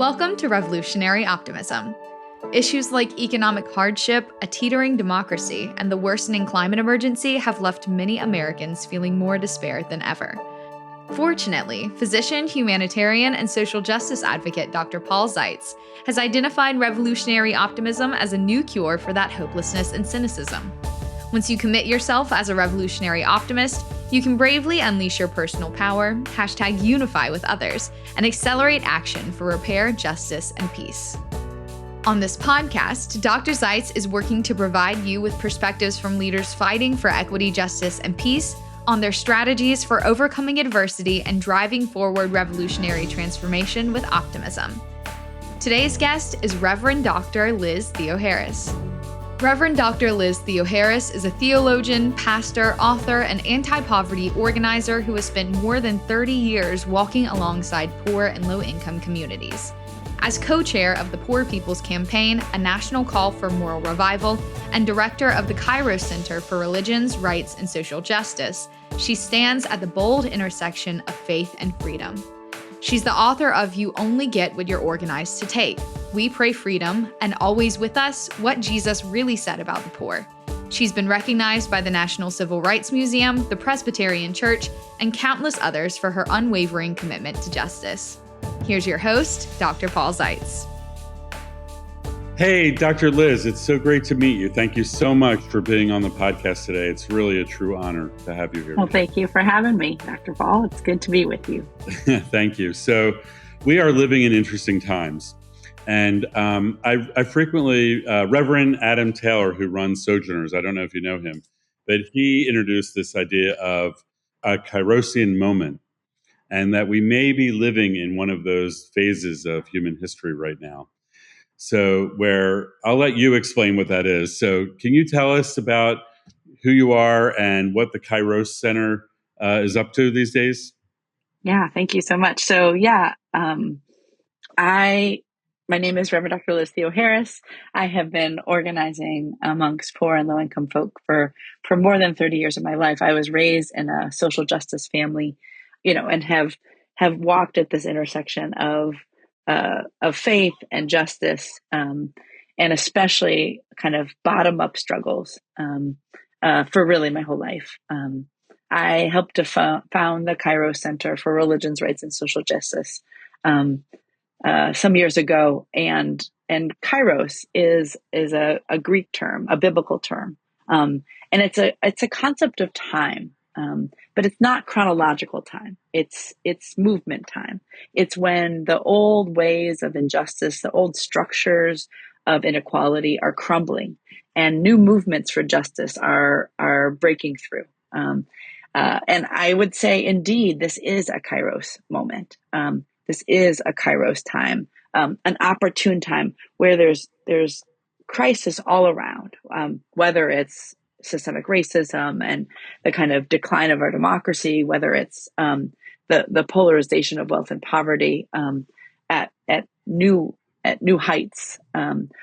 Welcome to Revolutionary Optimism. Issues like economic hardship, a teetering democracy, and the worsening climate emergency have left many Americans feeling more despair than ever. Fortunately, physician, humanitarian, and social justice advocate Dr. Paul Zeitz has identified revolutionary optimism as a new cure for that hopelessness and cynicism. Once you commit yourself as a revolutionary optimist, you can bravely unleash your personal power, #unify with others, and accelerate action for repair, justice, and peace. On this podcast, Dr. Zeitz is working to provide you with perspectives from leaders fighting for equity, justice, and peace on their strategies for overcoming adversity and driving forward revolutionary transformation with optimism. Today's guest is Reverend Dr. Liz Theoharis. Reverend Dr. Liz Theoharis is a theologian, pastor, author, and anti-poverty organizer who has spent more than 30 years walking alongside poor and low-income communities. As co-chair of the Poor People's Campaign, a national call for moral revival, and director of the Kairos Center for Religions, Rights, and Social Justice, she stands at the bold intersection of faith and freedom. She's the author of You Only Get What You're Organized to Take, We Pray Freedom, and Always With Us, What Jesus Really Said About the Poor. She's been recognized by the National Civil Rights Museum, the Presbyterian Church, and countless others for her unwavering commitment to justice. Here's your host, Dr. Paul Zeitz. Hey, Dr. Liz, it's so great to meet you. Thank you so much for being on the podcast today. It's really a true honor to have you here. Well, thank you for having me, Dr. Paul. It's good to be with you. Thank you. So we are living in interesting times. And I frequently, Reverend Adam Taylor, who runs Sojourners, I don't know if you know him, but he introduced this idea of a Kairosian moment, and that we may be living in one of those phases of human history right now. So where I'll let you explain what that is. So can you tell us about who you are and what the Kairos Center is up to these days? Yeah, thank you so much. So my name is Reverend Dr. Liz Theoharis. I have been organizing amongst poor and low-income folk for more than 30 years of my life. I was raised in a social justice family, and have walked at this intersection of faith and justice, and especially kind of bottom-up struggles for really my whole life. I helped to found the Kairos Center for Religions, Rights, and Social Justice some years ago, and Kairos is a Greek term, a biblical term, and it's a concept of time. But it's not chronological time. It's movement time. It's when the old ways of injustice, the old structures of inequality are crumbling, and new movements for justice are breaking through. And I would say, indeed, this is a Kairos moment. This is a Kairos time, an opportune time where there's crisis all around, whether it's systemic racism and the kind of decline of our democracy, whether it's the polarization of wealth and poverty at new heights,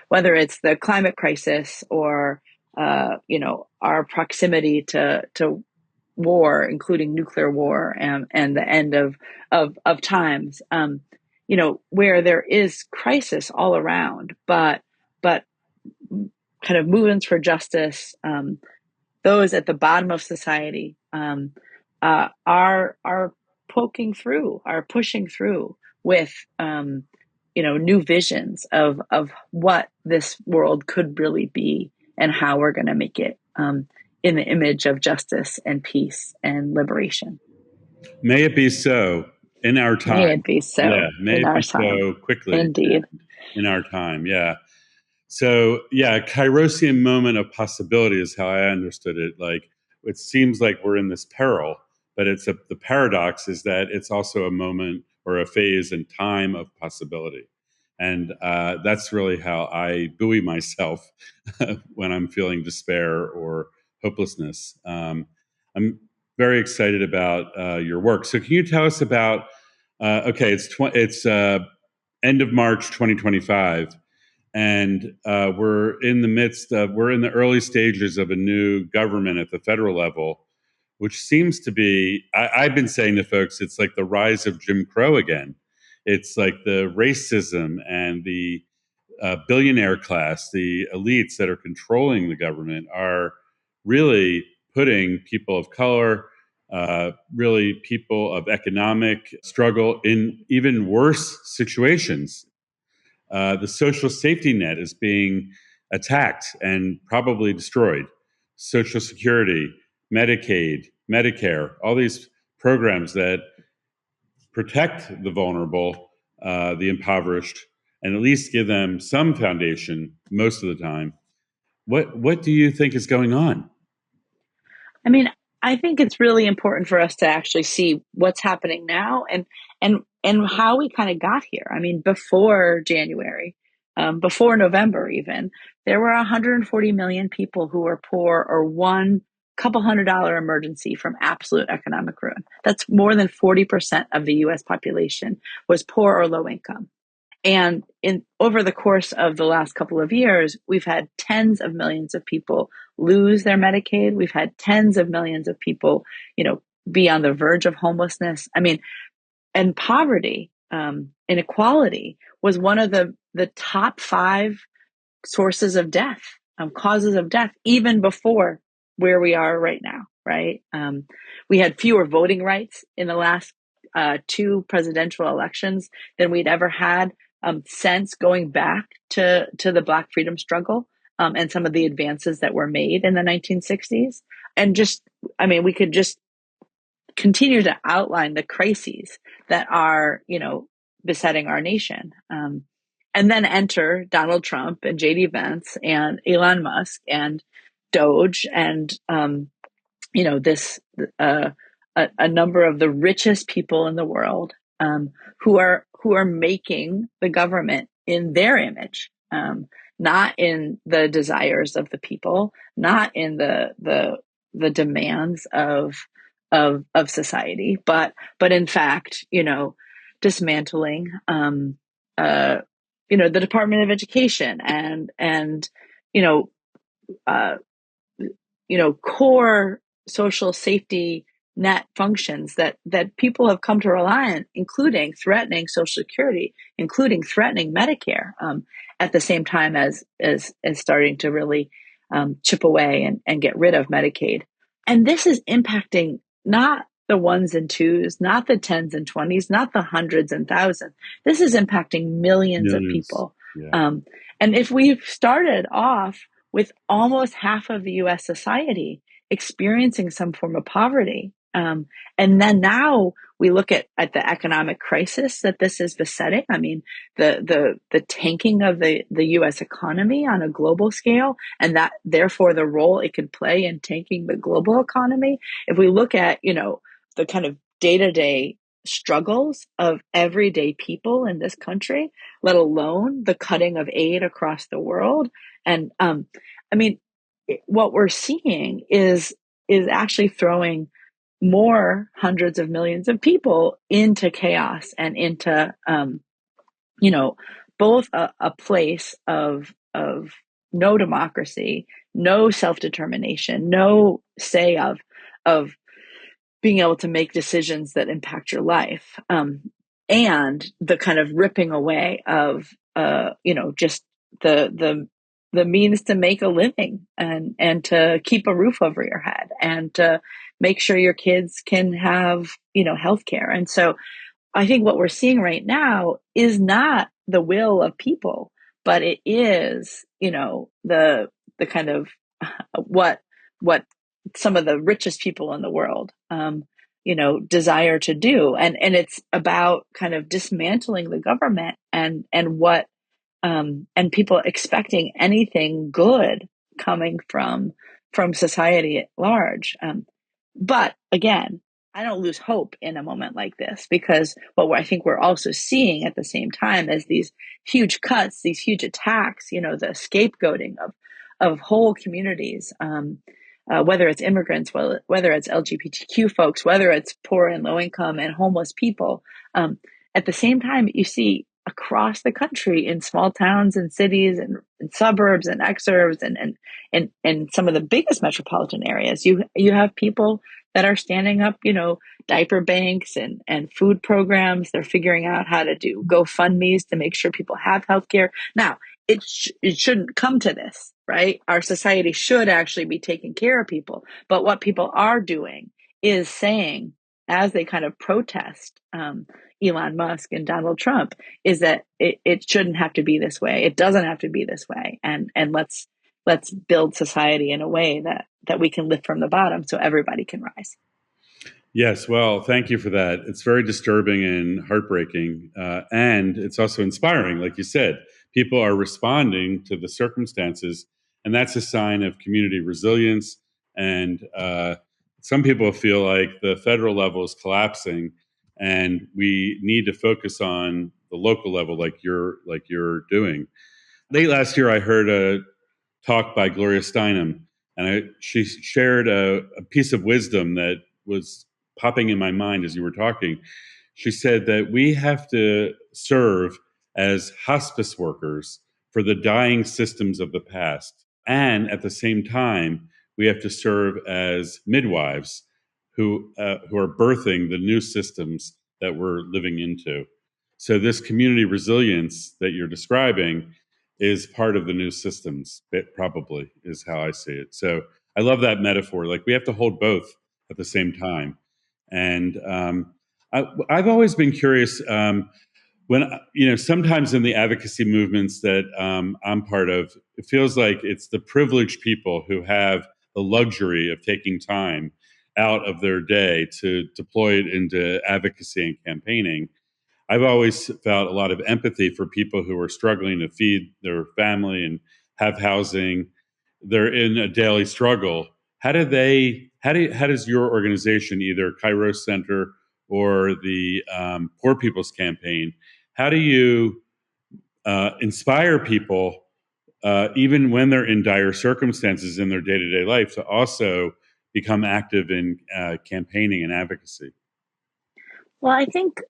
whether it's the climate crisis or our proximity to war, including nuclear war and the end of times, where there is crisis all around, but kind of movements for justice, those at the bottom of society are poking through, are pushing through with new visions of what this world could really be and how we're going to make it in the image of justice and peace and liberation. May it be so in our time. May it be so. Yeah, may in it our be time. so quickly. Indeed. In our time, yeah. So, yeah, Kairosian moment of possibility is how I understood it. Like, it seems like we're in this peril, but the paradox is that it's also a moment or a phase and time of possibility. And that's really how I buoy myself when I'm feeling despair or hopelessness. I'm very excited about your work. So can you tell us about, it's end of March 2025. And we're in the early stages of a new government at the federal level, which seems to be, I've been saying to folks, it's like the rise of Jim Crow again. It's like the racism and the billionaire class, the elites that are controlling the government, are really putting people of color, really people of economic struggle in even worse situations. The social safety net is being attacked and probably destroyed. Social Security, Medicaid, Medicare, all these programs that protect the vulnerable, the impoverished, and at least give them some foundation most of the time. What do you think is going on? I mean, I think it's really important for us to actually see what's happening now and how we kind of got here. I mean, before January, before November, even there were 140 million people who were poor or one couple $100 emergency from absolute economic ruin. That's more than 40% of the U.S. population was poor or low income. And over the course of the last couple of years, we've had tens of millions of people lose their Medicaid. We've had tens of millions of people, be on the verge of homelessness. I mean, and poverty, inequality was one of the top 5 sources of death, causes of death, even before where we are right now, right? We had fewer voting rights in the last 2 presidential elections than we'd ever had since going back to the Black freedom struggle and some of the advances that were made in the 1960s. And we could just continue to outline the crises that are, besetting our nation. And then enter Donald Trump and J.D. Vance and Elon Musk and Doge and, this a number of the richest people in the world who are making the government in their image, not in the desires of the people, not in the demands of society, but in fact, dismantling the Department of Education and core social safety net functions that people have come to rely on, including threatening Social Security, including threatening Medicare, at the same time as starting to really chip away and get rid of Medicaid. And this is impacting not the ones and twos, not the tens and twenties, not the hundreds and thousands. This is impacting millions of people. Yeah. And if we've started off with almost half of the U.S. society experiencing some form of poverty, and then now we look at the economic crisis that this is besetting. I mean, the tanking of the U.S. economy on a global scale, and that therefore the role it could play in tanking the global economy. If we look at, the kind of day-to-day struggles of everyday people in this country, let alone the cutting of aid across the world. And what we're seeing is actually throwing more hundreds of millions of people into chaos and into, both a place of no democracy, no self-determination, no say of being able to make decisions that impact your life, and the kind of ripping away of, just the means to make a living and to keep a roof over your head and to make sure your kids can have, healthcare. And so I think what we're seeing right now is not the will of people, but it is, the kind of what some of the richest people in the world, desire to do. And it's about kind of dismantling the government and what, and people expecting anything good coming from society at large. But again, I don't lose hope in a moment like this, because what I think we're also seeing at the same time is these huge cuts, these huge attacks, the scapegoating of whole communities, whether it's immigrants, whether it's LGBTQ folks, whether it's poor and low income and homeless people. At the same time, you see across the country in small towns and cities and suburbs and exurbs and some of the biggest metropolitan areas, you have people that are standing up, diaper banks and food programs. They're figuring out how to do GoFundMe's to make sure people have healthcare. Now, it shouldn't come to this, right? Our society should actually be taking care of people. But what people are doing is saying, as they kind of protest Elon Musk and Donald Trump, is that it shouldn't have to be this way. It doesn't have to be this way. And let's build society in a way that we can lift from the bottom so everybody can rise. Yes, well, thank you for that. It's very disturbing and heartbreaking, and it's also inspiring. Like you said, people are responding to the circumstances, and that's a sign of community resilience. And some people feel like the federal level is collapsing, and we need to focus on the local level, like you're doing. Late last year, I heard a talk by Gloria Steinem, and she shared a piece of wisdom that was popping in my mind as you were talking. She said that we have to serve as hospice workers for the dying systems of the past. And at the same time, we have to serve as midwives who are birthing the new systems that we're living into. So this community resilience that you're describing is part of the new systems. It probably is how I see it. So I love that metaphor. Like we have to hold both at the same time. And I've always been curious when, sometimes in the advocacy movements that I'm part of, it feels like it's the privileged people who have the luxury of taking time out of their day to deploy it into advocacy and campaigning. I've always felt a lot of empathy for people who are struggling to feed their family and have housing. They're in a daily struggle. How does your organization, either Kairos Center or the Poor People's Campaign, how do you inspire people, even when they're in dire circumstances in their day-to-day life, to also become active in campaigning and advocacy? Well, I think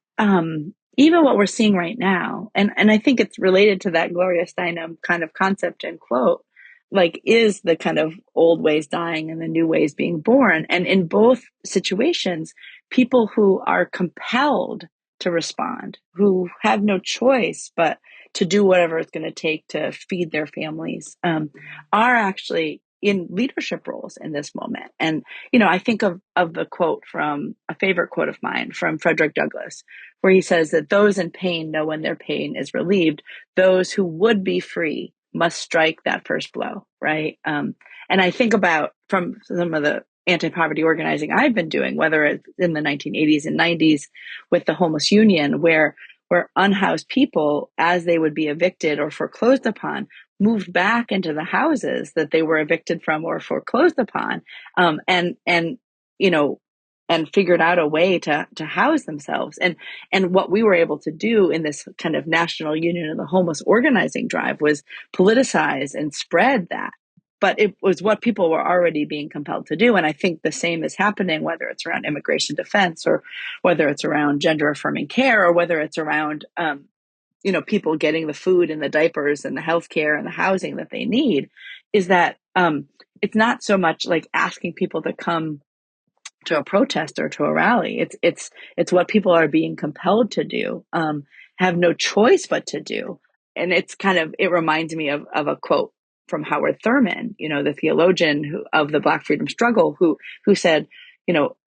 even what we're seeing right now, and I think it's related to that Gloria Steinem kind of concept and quote, like, is the kind of old ways dying and the new ways being born. And in both situations, people who are compelled to respond, who have no choice but to do whatever it's going to take to feed their families, are actually in leadership roles in this moment. And, I think of the quote from a favorite quote of mine from Frederick Douglass, where he says that those in pain know when their pain is relieved. Those who would be free must strike that first blow, right? And I think about from some of the anti-poverty organizing I've been doing, whether it's in the 1980s and 90s with the Homeless Union, where unhoused people, as they would be evicted or foreclosed upon, moved back into the houses that they were evicted from or foreclosed upon, and figured out a way to house themselves. And what we were able to do in this kind of National Union of the Homeless organizing drive was politicize and spread that. But it was what people were already being compelled to do. And I think the same is happening, whether it's around immigration defense or whether it's around gender affirming care or whether it's around, people getting the food and the diapers and the healthcare and the housing that they need, is that it's not so much like asking people to come to a protest or to a rally. It's what people are being compelled to do, have no choice but to do. And it reminds me of a quote from Howard Thurman, the theologian of the Black freedom struggle, who said,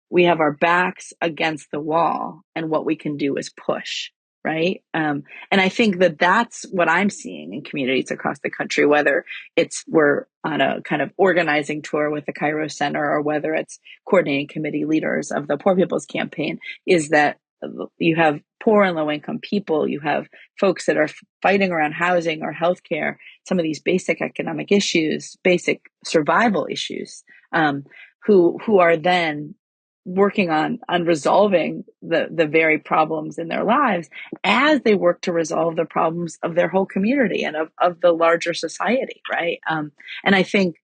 we have our backs against the wall and what we can do is push. Right. And I think that that's what I'm seeing in communities across the country, whether we're on a kind of organizing tour with the Kairos Center or whether it's coordinating committee leaders of the Poor People's Campaign, is that you have poor and low income people, you have folks that are fighting around housing or healthcare, some of these basic economic issues, basic survival issues, who are then working on resolving the very problems in their lives as they work to resolve the problems of their whole community and of the larger society, right? And I think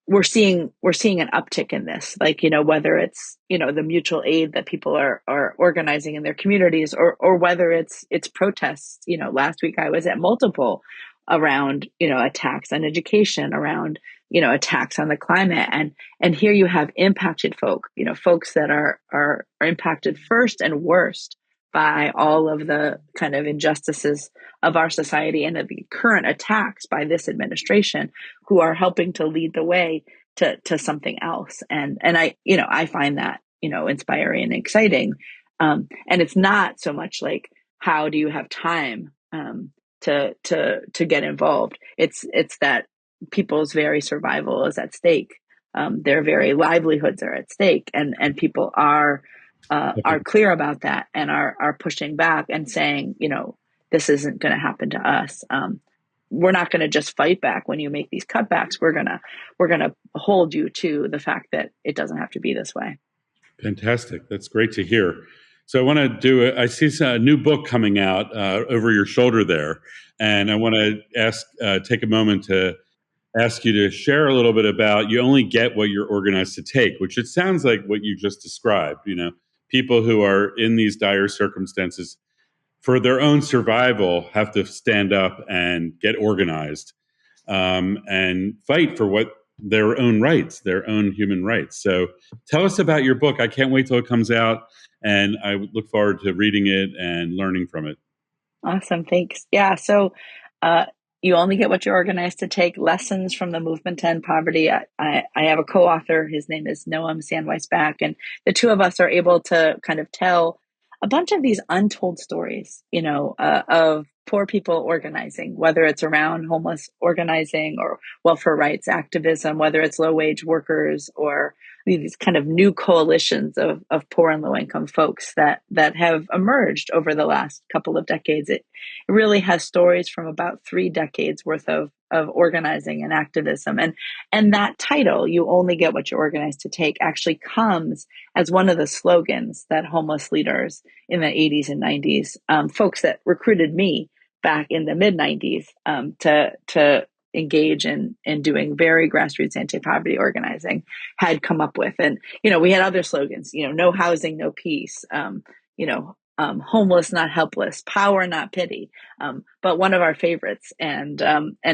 we're seeing an uptick in this, like, whether it's, the mutual aid that people are organizing in their communities or whether it's protests. Last week I was at multiple around, attacks on education, around attacks on the climate. And here you have impacted folk, folks that are impacted first and worst by all of the kind of injustices of our society and of the current attacks by this administration, who are helping to lead the way to something else. And I find that, inspiring and exciting. And it's not so much like, how do you have time to get involved? It's that people's very survival is at stake. Their very livelihoods are at stake, and people are clear about that and are pushing back and saying, this isn't going to happen to us. We're not going to just fight back when you make these cutbacks. We're gonna hold you to the fact that it doesn't have to be this way. Fantastic. That's great to hear. So I want to I see a new book coming out over your shoulder there, and I want to take a moment to ask you to share a little bit about you only get what you're organized to take, which it sounds like what you just described. People who are in these dire circumstances for their own survival have to stand up and get organized and fight for what their own rights, their own human rights. So tell us about your book. I can't wait till it comes out, and I look forward to reading it and learning from it. Awesome. Thanks. Yeah. So you only get what you're organized to take: lessons from the movement to end poverty. I have a co-author. His name is Noam Sandweisbach, and the two of us are able to kind of tell a bunch of these untold stories, of poor people organizing, whether it's around homeless organizing or welfare rights activism, whether it's low-wage workers or these kind of new coalitions of poor and low-income folks that have emerged over the last couple of decades. It really has stories from about 3 decades worth of organizing and activism. And that title, "You Only Get What You're Organized to Take," actually comes as one of the slogans that homeless leaders in the 80s and 90s, folks that recruited me back in the mid-90s to engage in doing very grassroots anti-poverty organizing, had come up with. And, we had other slogans, no housing, no peace, homeless, not helpless, power, not pity. But one of our favorites, and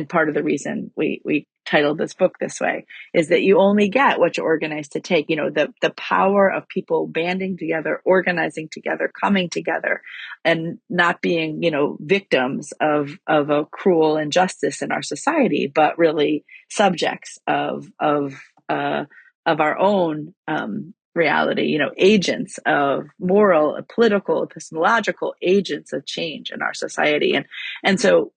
part of the reason we titled this book this way, is that you only get what you're organized to take. The power of people banding together, organizing together, coming together, and not being, victims of a cruel injustice in our society, but really subjects of our own reality, agents of moral, political, epistemological agents of change in our society. And so,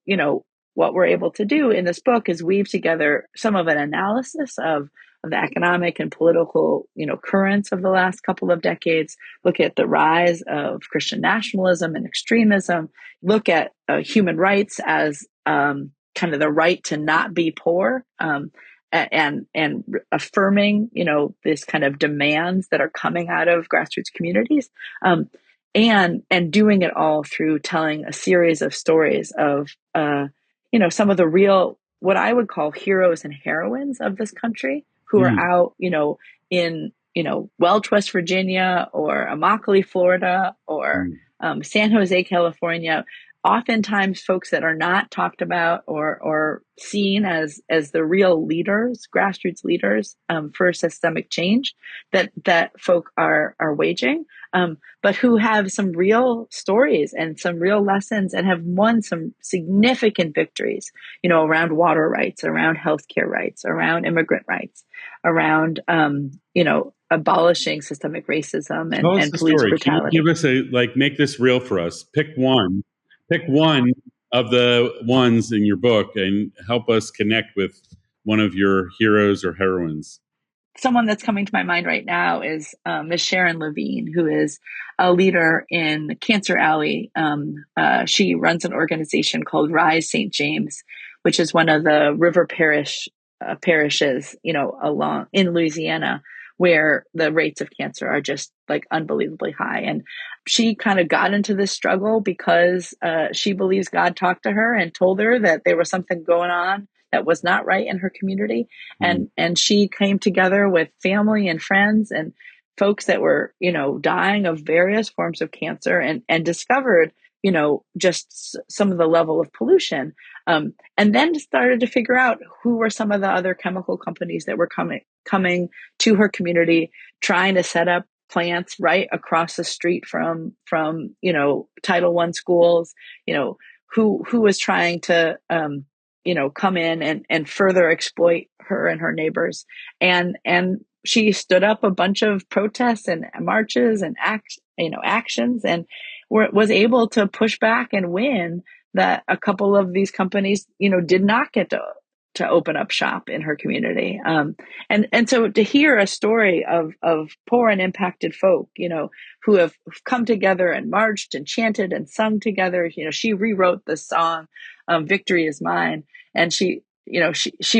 what we're able to do in this book is weave together some of an analysis of the economic and political, currents of the last couple of decades, look at the rise of Christian nationalism and extremism, look at human rights as kind of the right to not be poor, and affirming, this kind of demands that are coming out of grassroots communities, and doing it all through telling a series of stories of, some of the real, what I would call heroes and heroines of this country, who are out, in, Welch, West Virginia, or Immokalee, Florida, or San Jose, California. Oftentimes folks that are not talked about or seen as the real leaders, grassroots leaders, for systemic change that folk are waging, but who have some real stories and some real lessons and have won some significant victories, around water rights, around healthcare rights, around immigrant rights, around, abolishing systemic racism and police brutality. Can you give us make this real for us? Pick one of the ones in your book and help us connect with one of your heroes or heroines. Someone that's coming to my mind right now is Ms. Sharon Levine, who is a leader in Cancer Alley. She runs an organization called Rise St. James, which is one of the river parishes, along in Louisiana, where the rates of cancer are just unbelievably high. And she kind of got into this struggle because she believes God talked to her and told her that there was something going on that was not right in her community. And she came together with family and friends and folks that were, dying of various forms of cancer, and discovered just some of the level of pollution. And then started to figure out who were some of the other chemical companies that were coming to her community, trying to set up plants right across the street from Title I schools, who was trying to come in and further exploit her and her neighbors. And she stood up a bunch of protests and marches and actions, and was able to push back and win that a couple of these companies, did not get to open up shop in her community. And so to hear a story of poor and impacted folk, who have come together and marched and chanted and sung together. She rewrote the song, "Victory is Mine," and she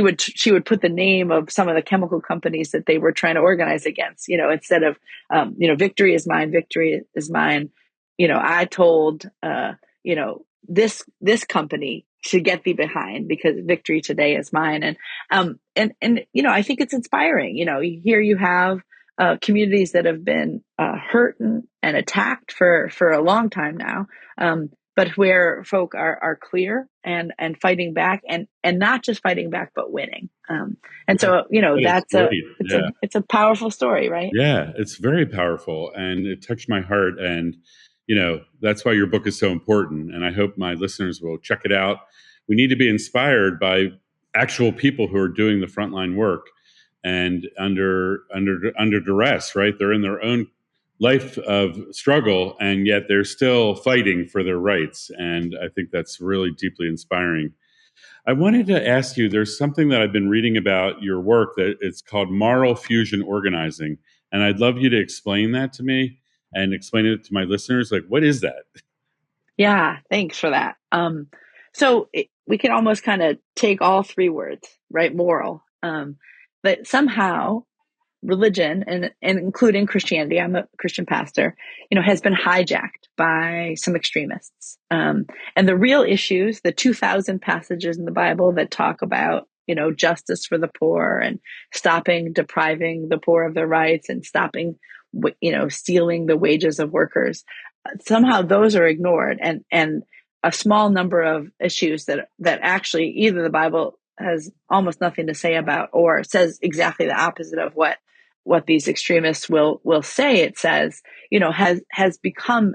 would put the name of some of the chemical companies that they were trying to organize against, instead of, "Victory is mine, victory is mine." I told, this company to get thee behind, because victory today is mine. And I think it's inspiring. Here you have communities that have been hurt and attacked for a long time now. But where folk are clear and fighting back, and not just fighting back, but winning. And so, it's a powerful story, right? Yeah, it's very powerful, and it touched my heart. And, that's why your book is so important. And I hope my listeners will check it out. We need to be inspired by actual people who are doing the frontline work and under duress, right? They're in their own life of struggle, and yet they're still fighting for their rights. And I think that's really deeply inspiring. I wanted to ask you, there's something that I've been reading about your work that it's called moral fusion organizing. And I'd love you to explain that to me and explain it to my listeners. Like, what is that? Yeah, thanks for that. We can almost kind of take all three words, right? Moral. But somehow religion, and including Christianity, I'm a Christian pastor, has been hijacked by some extremists. And the real issues, the 2,000 passages in the Bible that talk about, justice for the poor and stopping depriving the poor of their rights and stopping, stealing the wages of workers. Somehow those are ignored, and a small number of issues that actually either the Bible has almost nothing to say about, or says exactly the opposite of what these extremists will say it says, has become,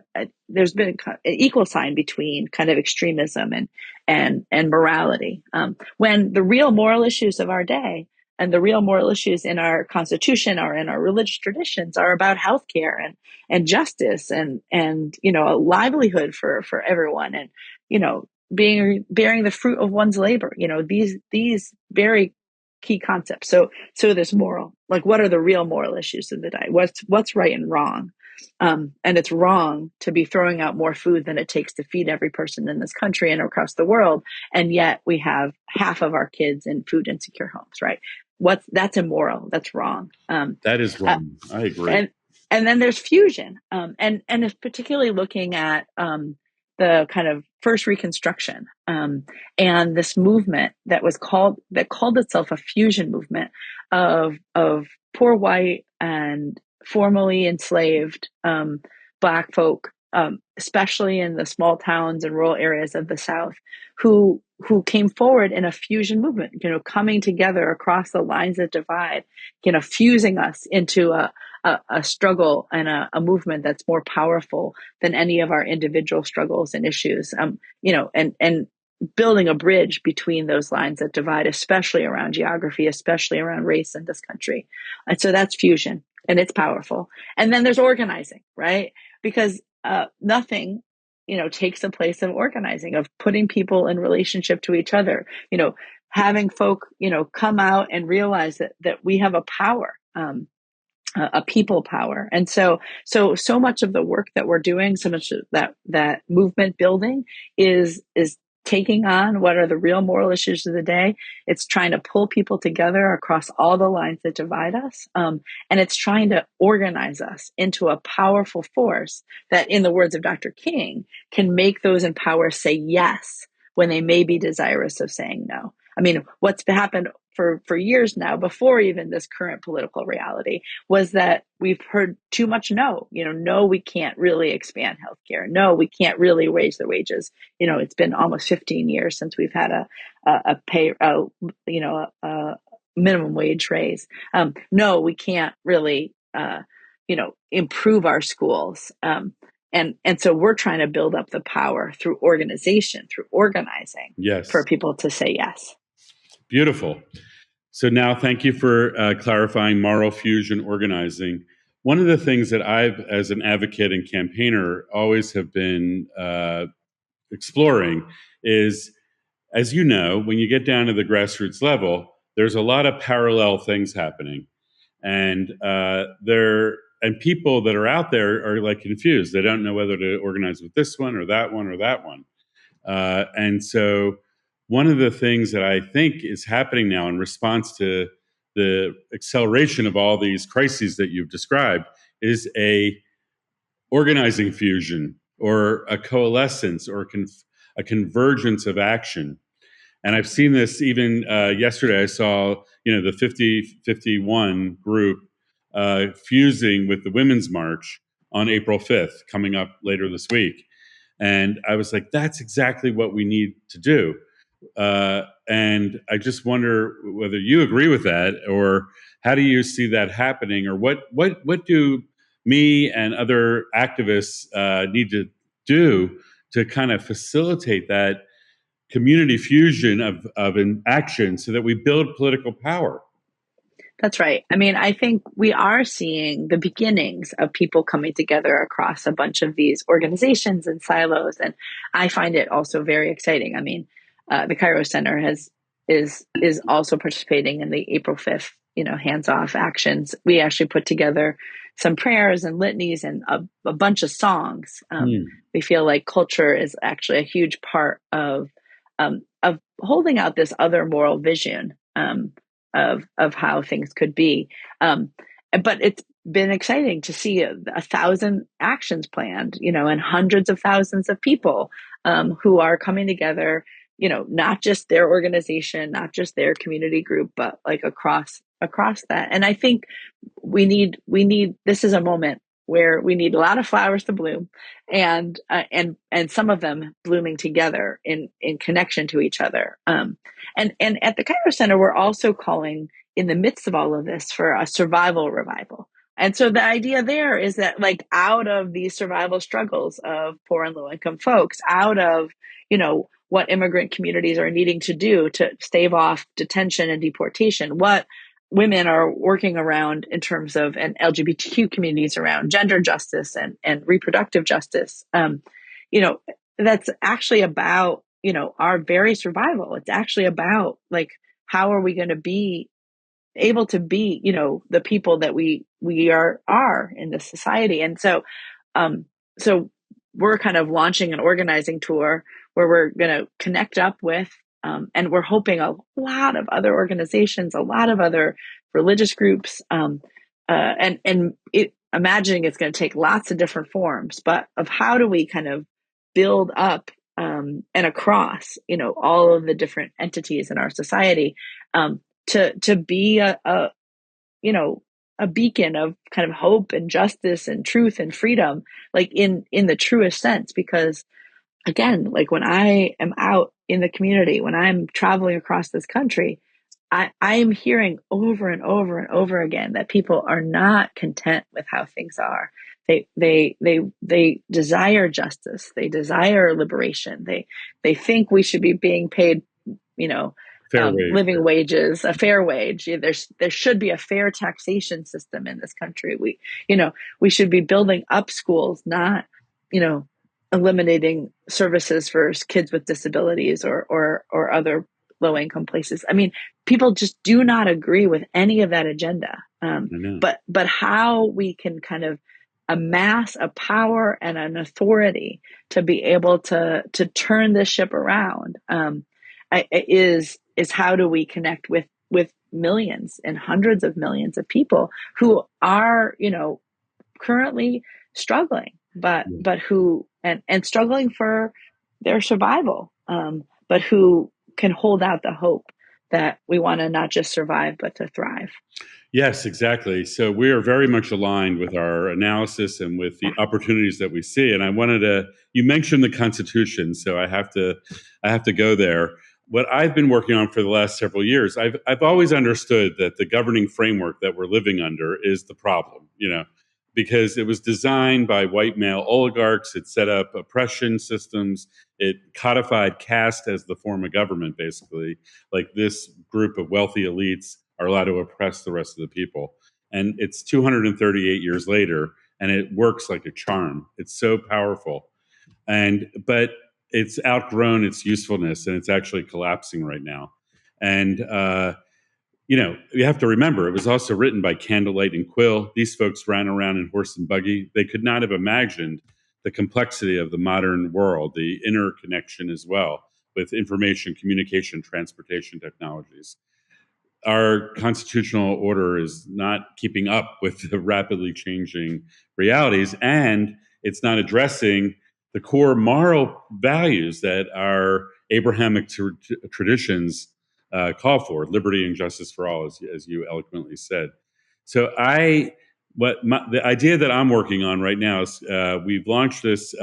there's been an equal sign between kind of extremism and morality. When the real moral issues of our day and the real moral issues in our Constitution or in our religious traditions are about healthcare and justice and a livelihood for everyone, and bearing the fruit of one's labor. These very key concepts. So there's moral, like, what are the real moral issues of the day? What's right and wrong? And it's wrong to be throwing out more food than it takes to feed every person in this country and across the world. And yet we have half of our kids in food insecure homes, right? That's immoral. That's wrong. That is wrong. I agree. And then there's fusion. And it's particularly looking at, the kind of first Reconstruction, and this movement that called itself a fusion movement of poor white and formerly enslaved Black folk, especially in the small towns and rural areas of the South, who came forward in a fusion movement, coming together across the lines that divide, fusing us into a struggle and a movement that's more powerful than any of our individual struggles and issues, and building a bridge between those lines that divide, especially around geography, especially around race in this country. And so that's fusion, and it's powerful. And then there's organizing, right? Because nothing, takes the place of organizing, of putting people in relationship to each other, having folk, come out and realize that we have a power, a people power. And so much of the work that we're doing, so much of that movement building is taking on what are the real moral issues of the day. It's trying to pull people together across all the lines that divide us. And it's trying to organize us into a powerful force that, in the words of Dr. King, can make those in power say yes when they may be desirous of saying no. I mean, what's happened for years now, before even this current political reality, was that we've heard too much no. No, we can't really expand healthcare. No, we can't really raise the wages. It's been almost 15 years since we've had a minimum wage raise. No, we can't really, improve our schools. And so we're trying to build up the power through organization, through organizing, Yes. for people to say yes. Beautiful. So now, thank you for clarifying moral fusion organizing. One of the things that I've, as an advocate and campaigner, always have been exploring is, as you know, when you get down to the grassroots level, there's a lot of parallel things happening, and people that are out there are like confused. They don't know whether to organize with this one or that one or that one, and so one of the things that I think is happening now in response to the acceleration of all these crises that you've described is a organizing fusion, or a coalescence, or a convergence of action. And I've seen this even yesterday. I saw, the 5051 group fusing with the Women's March on April 5th, coming up later this week. And I was like, that's exactly what we need to do. And I just wonder whether you agree with that, or how do you see that happening, or what do me and other activists need to do to kind of facilitate that community fusion of an action so that we build political power? That's right. I mean, I think we are seeing the beginnings of people coming together across a bunch of these organizations and silos. And I find it also very exciting. I mean, the Kairos Center is also participating in the April 5th, hands-off actions. We actually put together some prayers and litanies and a bunch of songs. We feel like culture is actually a huge part of holding out this other moral vision of how things could be. But it's been exciting to see 1,000 actions planned, and hundreds of thousands of people who are coming together, not just their organization, not just their community group, but like across that. And I think we need, this is a moment where we need a lot of flowers to bloom, and some of them blooming together in connection to each other. And at the Kairos Center, we're also calling, in the midst of all of this, for a survival revival. And so the idea there is that, like, out of these survival struggles of poor and low income folks, out of, what immigrant communities are needing to do to stave off detention and deportation, what women are working around in terms of, and LGBTQ communities around gender justice and reproductive justice, that's actually about, our very survival. It's actually about, like, how are we going to be able to be, the people that we are in this society. And so we're kind of launching an organizing tour where we're going to connect up with, and we're hoping a lot of other organizations, a lot of other religious groups, imagining it's going to take lots of different forms, but of how do we kind of build up and across, all of the different entities in our society, to be a beacon of kind of hope and justice and truth and freedom, like in the truest sense. Because again, like, when I am out in the community, when I'm traveling across this country, I am hearing over and over and over again that people are not content with how things are. They desire justice. They desire liberation. They think we should be being paid, living wages, a fair wage. There should be a fair taxation system in this country. We should be building up schools, not, eliminating services for kids with disabilities or other low income places. I mean, people just do not agree with any of that agenda. But how we can kind of amass a power and an authority to be able to turn this ship around is how do we connect with millions and hundreds of millions of people who are, currently struggling, but who and struggling for their survival, but who can hold out the hope that we want to not just survive, but to thrive. Yes, exactly. So we are very much aligned with our analysis and with the opportunities that we see. And I wanted to, you mentioned the Constitution, so I have to go there. What I've been working on for the last several years, I've always understood that the governing framework that we're living under is the problem, because it was designed by white male oligarchs. It set up oppression systems. It codified caste as the form of government, basically. Like this group of wealthy elites are allowed to oppress the rest of the people. And it's 238 years later, and it works like a charm. It's so powerful. But it's outgrown its usefulness, and it's actually collapsing right now. And you have to remember, it was also written by candlelight and quill. These folks ran around in horse and buggy. They could not have imagined the complexity of the modern world, the interconnection as well with information, communication, transportation technologies. Our constitutional order is not keeping up with the rapidly changing realities, and it's not addressing the core moral values that our Abrahamic traditions call for: liberty and justice for all, as you eloquently said. So the idea that I'm working on right now is we've launched this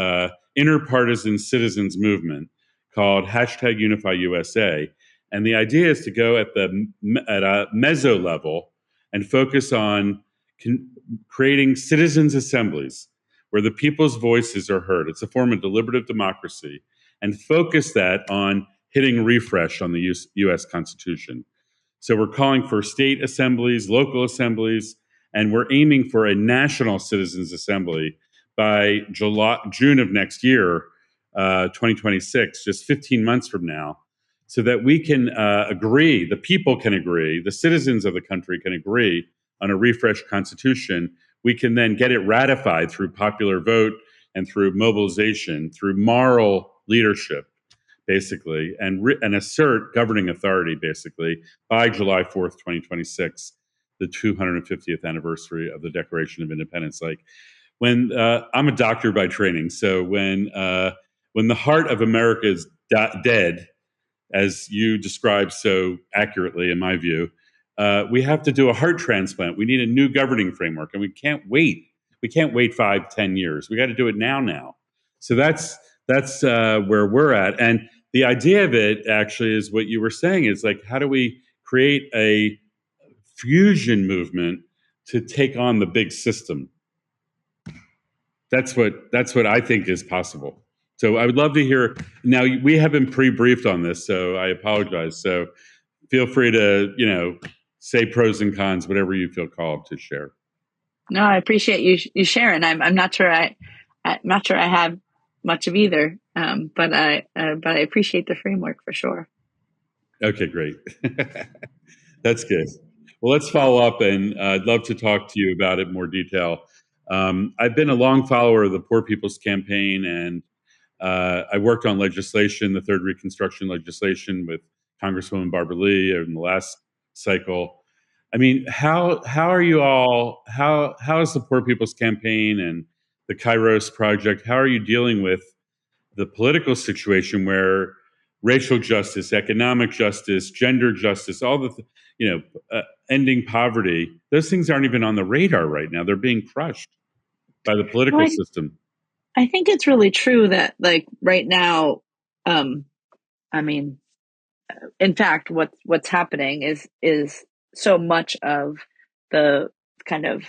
interpartisan citizens movement called #UnifyUSA. And the idea is to go at a meso level and focus on creating citizens' assemblies where the people's voices are heard. It's a form of deliberative democracy, and focus that on hitting refresh on the U.S. Constitution. So we're calling for state assemblies, local assemblies, and we're aiming for a national citizens' assembly by June of next year, 2026, just 15 months from now, so that we can agree, the people can agree, the citizens of the country can agree on a refreshed constitution. We can then get it ratified through popular vote and through mobilization, through moral leadership, basically, and assert governing authority, basically, by July 4th, 2026, the 250th anniversary of the Declaration of Independence. Like, when I'm a doctor by training, so when the heart of America is dead, as you described so accurately, in my view, we have to do a heart transplant. We need a new governing framework, and we can't wait. We can't wait 5-10 years. We got to do it now. So that's where we're at. And the idea of it actually is what you were saying, is like, how do we create a fusion movement to take on the big system? That's what I think is possible. So I would love to hear. Now, we haven't pre-briefed on this, so I apologize. So feel free to, say pros and cons, whatever you feel called to share. No, I appreciate you sharing. I'm not sure I'm not sure I have much of either, but I appreciate the framework for sure. Okay, great. That's good. Well, let's follow up, and I'd love to talk to you about it in more detail. I've been a long follower of the Poor People's Campaign, and I worked on legislation, the third Reconstruction legislation, with Congresswoman Barbara Lee in the last cycle. I mean, how are you all? How is the Poor People's Campaign and the Kairos Project? How are you dealing with the political situation where racial justice, economic justice, gender justice, all the ending poverty? Those things aren't even on the radar right now. They're being crushed by the political system. I think it's really true that, like, right now, in fact, what's happening is so much of the kind of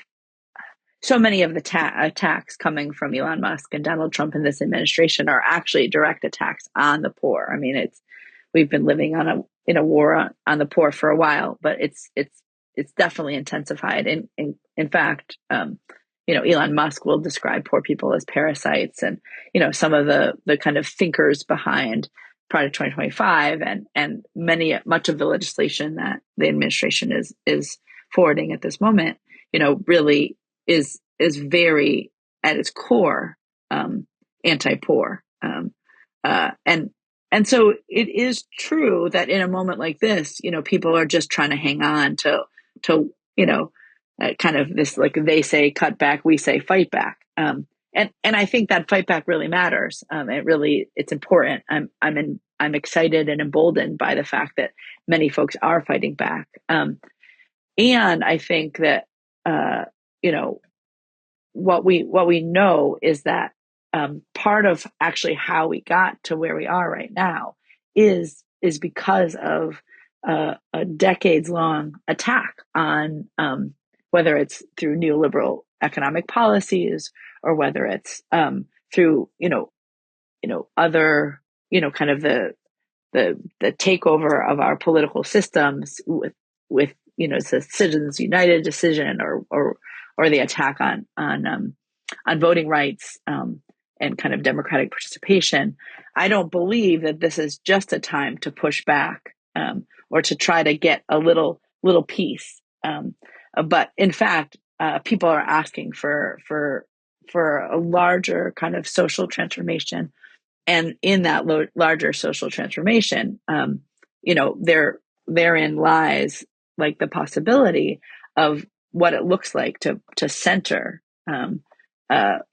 so many of the attacks coming from Elon Musk and Donald Trump and this administration are actually direct attacks on the poor. I mean, we've been living in a war on the poor for a while, but it's definitely intensified. In fact, Elon Musk will describe poor people as parasites, and some of the kind of thinkers behind Project 2025 and much of the legislation that the administration is forwarding at this moment, really is very at its core anti-poor, and so it is true that in a moment like this, people are just trying to hang on to kind of this, like they say, cut back, we say fight back. And I think that fight back really matters. It's important. I'm I'm excited and emboldened by the fact that many folks are fighting back. And I think that, you know, what we know is that part of actually how we got to where we are right now is because of a decades long attack on whether it's through neoliberal economic policies or whether it's through other kind of the takeover of our political systems with the Citizens United decision or the attack on voting rights and kind of democratic participation. I don't believe that this is just a time to push back or to try to get a little piece. But in fact, people are asking for a larger kind of social transformation. And in that larger social transformation, therein lies like the possibility of what it looks like to center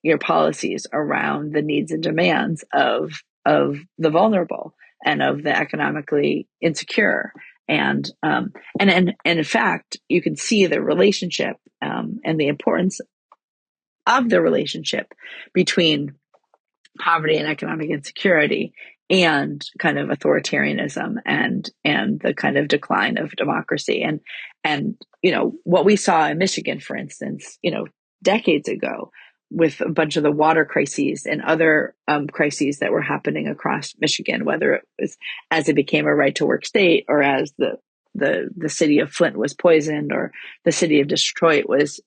your policies around the needs and demands of the vulnerable and of the economically insecure. And in fact, you can see the relationship and the importance of the relationship between poverty and economic insecurity and kind of authoritarianism and the kind of decline of democracy. And what we saw in Michigan, for instance, decades ago with a bunch of the water crises and other crises that were happening across Michigan, whether it was as it became a right to work state or as the city of Flint was poisoned or the city of Detroit was,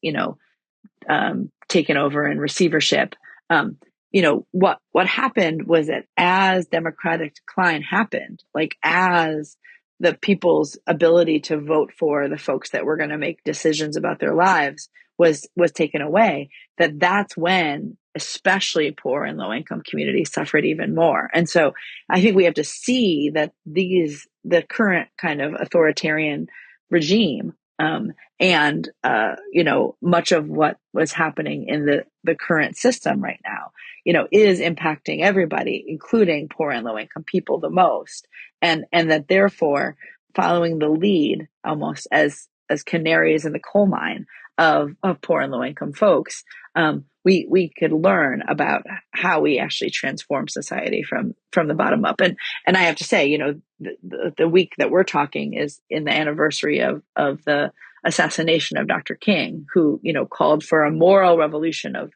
taken over in receivership. What happened was that as democratic decline happened, like as the people's ability to vote for the folks that were going to make decisions about their lives was taken away, that's when especially poor and low income communities suffered even more. And so I think we have to see that the current kind of authoritarian regime and much of what was happening in the current system right now, is impacting everybody, including poor and low income people the most. And that therefore following the lead almost as canaries in the coal mine of poor and low income folks, we could learn about how we actually transform society from the bottom up. And I have to say, the week that we're talking is in the anniversary of the assassination of Dr. King, who, called for a moral revolution of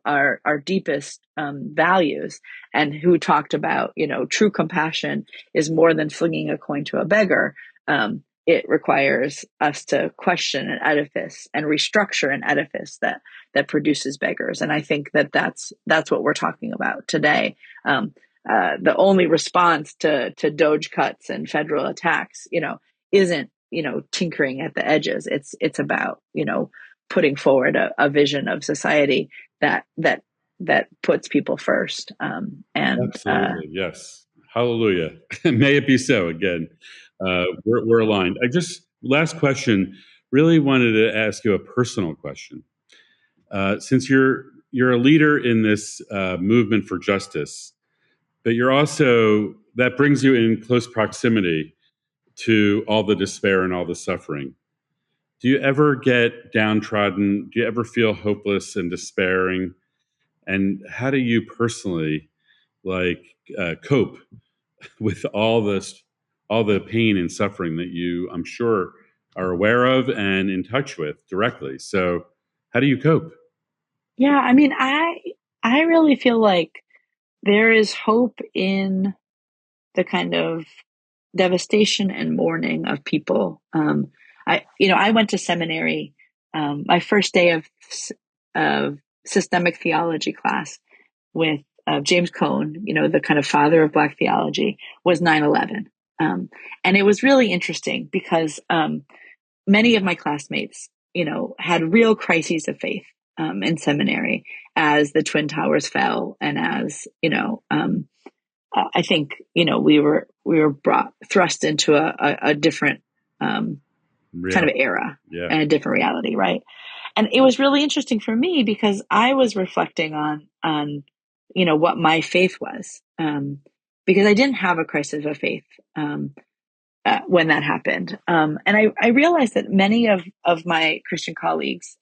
our deepest values, and who talked about, true compassion is more than flinging a coin to a beggar. It requires us to question an edifice and restructure an edifice that produces beggars. And I think that's what we're talking about today. The only response to Doge cuts and federal attacks, isn't, tinkering at the edges. It's about, putting forward a vision of society that puts people first. Absolutely. Yes. Hallelujah. May it be so again. We're aligned. Last question, really wanted to ask you a personal question. Since you're a leader in this movement for justice, but you're also, that brings you in close proximity to all the despair and all the suffering. Do you ever get downtrodden? Do you ever feel hopeless and despairing? And how do you personally cope with all the pain and suffering that you, I'm sure, are aware of and in touch with directly? So how do you cope? Yeah, I mean, I really feel like there is hope in the kind of devastation and mourning of people. I went to seminary. My first day of systemic theology class with James Cone, the kind of father of Black theology, was 9/11. And it was really interesting because many of my classmates, had real crises of faith in seminary as the Twin Towers fell, and as I think we were thrust into a different kind of era and a different reality, right? And it was really interesting for me because I was reflecting on what my faith was, because I didn't have a crisis of faith when that happened. And I realized that many of my Christian colleagues,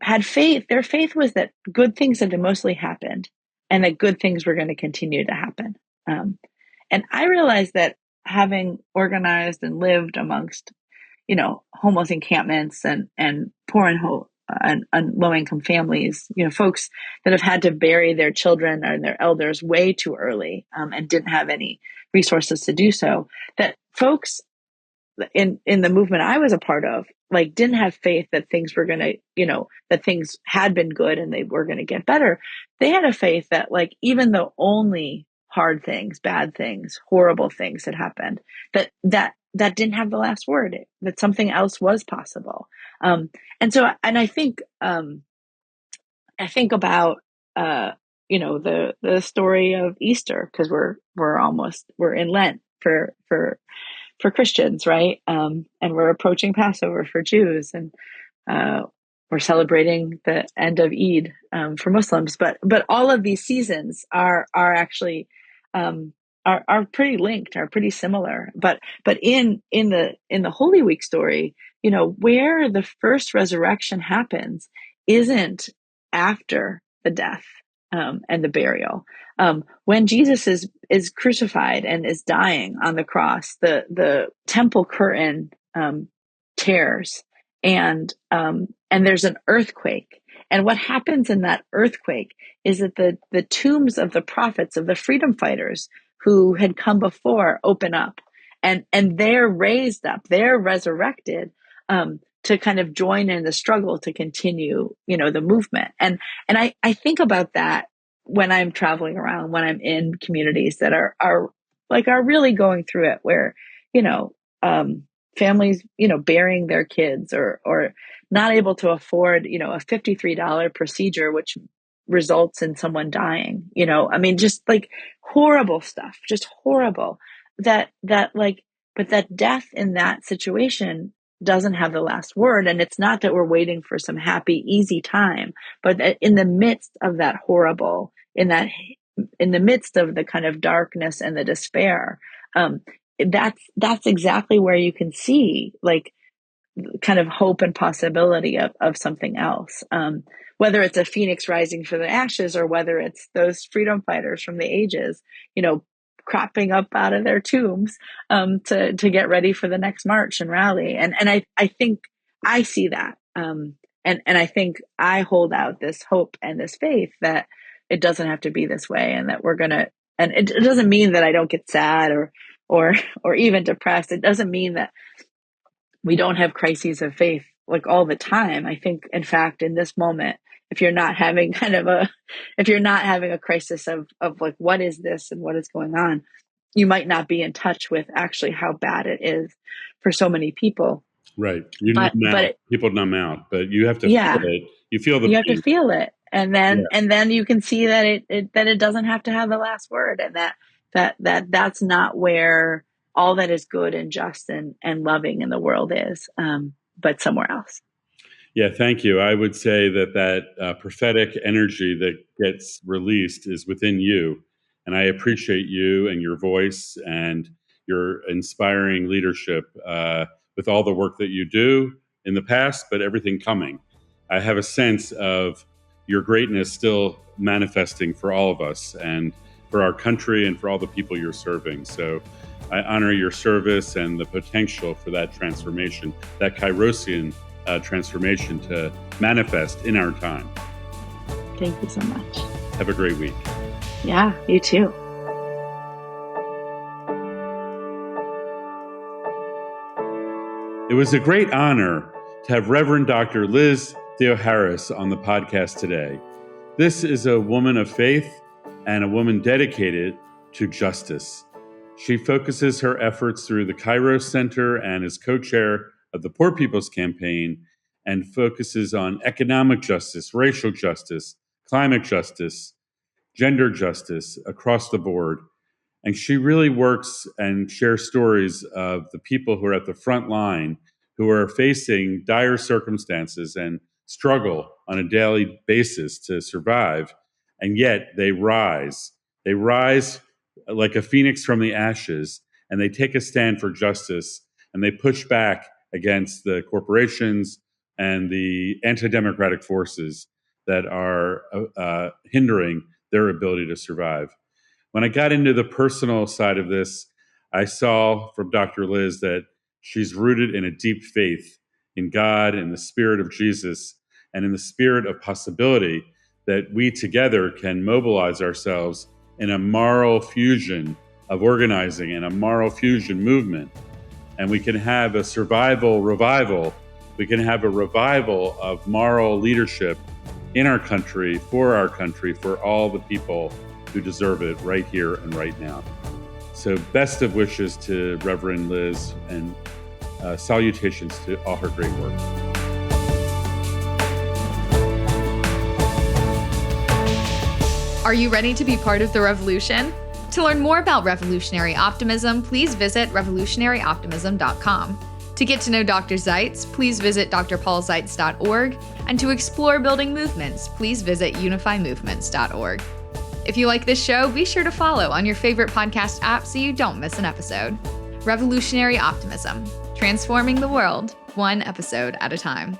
had faith. Their faith was that good things had mostly happened and that good things were going to continue to happen. And I realized that having organized and lived amongst, homeless encampments and poor and low-income families, folks that have had to bury their children or their elders way too early, and didn't have any resources to do so, that folks in the movement I was a part of, didn't have faith that things were going to, that things had been good and they were going to get better. They had a faith that even though only hard things, bad things, horrible things had happened, that didn't have the last word, that something else was possible. And I think about, the story of Easter, because we're in Lent for Christians, right? And we're approaching Passover for Jews, and we're celebrating the end of Eid for Muslims. But all of these seasons are actually are pretty linked, are pretty similar. But in the Holy Week story, where the first resurrection happens isn't after the death and the burial. When Jesus is crucified and is dying on the cross, the temple curtain tears, and there's an earthquake. And what happens in that earthquake is that the tombs of the prophets, of the freedom fighters who had come before, open up, and they're raised up, they're resurrected to kind of join in the struggle to continue, the movement. And I think about that when I'm traveling around, when I'm in communities that are really going through it, where, families, burying their kids or not able to afford, a $53 procedure, which results in someone dying, just horrible stuff, just horrible but that death in that situation doesn't have the last word. And it's not that we're waiting for some happy, easy time, but that in the midst of that horrible, in the midst of the kind of darkness and the despair, that's exactly where you can see kind of hope and possibility of something else. Whether it's a phoenix rising from the ashes, or whether it's those freedom fighters from the ages, cropping up out of their tombs to get ready for the next march and rally. And I think I see that. And I think I hold out this hope and this faith that it doesn't have to be this way, and that we're going to, and it doesn't mean that I don't get sad or even depressed. It doesn't mean that we don't have crises of faith all the time. I think, in fact, in this moment, if you're not having a crisis of what is this and what is going on, you might not be in touch with actually how bad it is for so many people. Right. People numb out, but you have to feel it. You feel the pain. You have to feel it. And then you can see that it doesn't have to have the last word, and that's not where all that is good and just and loving in the world is, but somewhere else. Yeah, thank you. I would say that prophetic energy that gets released is within you. And I appreciate you and your voice and your inspiring leadership with all the work that you do in the past, but everything coming. I have a sense of your greatness still manifesting for all of us and for our country and for all the people you're serving. So I honor your service and the potential for that transformation, that Kairosian transformation to manifest in our time. Thank you so much. Have a great week. Yeah, you too. It was a great honor to have Reverend Dr. Liz Theoharis on the podcast today. This is a woman of faith and a woman dedicated to justice. She focuses her efforts through the Kairos Center and is co-chair of the Poor People's Campaign, and focuses on economic justice, racial justice, climate justice, gender justice across the board. And she really works and shares stories of the people who are at the front line, who are facing dire circumstances and struggle on a daily basis to survive, and yet they rise They rise like a phoenix from the ashes, and they take a stand for justice, and they push back against the corporations and the anti-democratic forces that are hindering their ability to survive. When I got into the personal side of this, I saw from Dr. Liz that she's rooted in a deep faith in God, in the spirit of Jesus, and in the spirit of possibility, that we together can mobilize ourselves in a moral fusion of organizing and a moral fusion movement. And we can have a survival revival. We can have a revival of moral leadership in our country, for all the people who deserve it right here and right now. So best of wishes to Reverend Liz, and salutations to all her great work. Are you ready to be part of the revolution? To learn more about revolutionary optimism, please visit revolutionaryoptimism.com. To get to know Dr. Zeitz, please visit drpaulzeitz.org. And to explore building movements, please visit unifymovements.org. If you like this show, be sure to follow on your favorite podcast app so you don't miss an episode. Revolutionary Optimism, transforming the world, one episode at a time.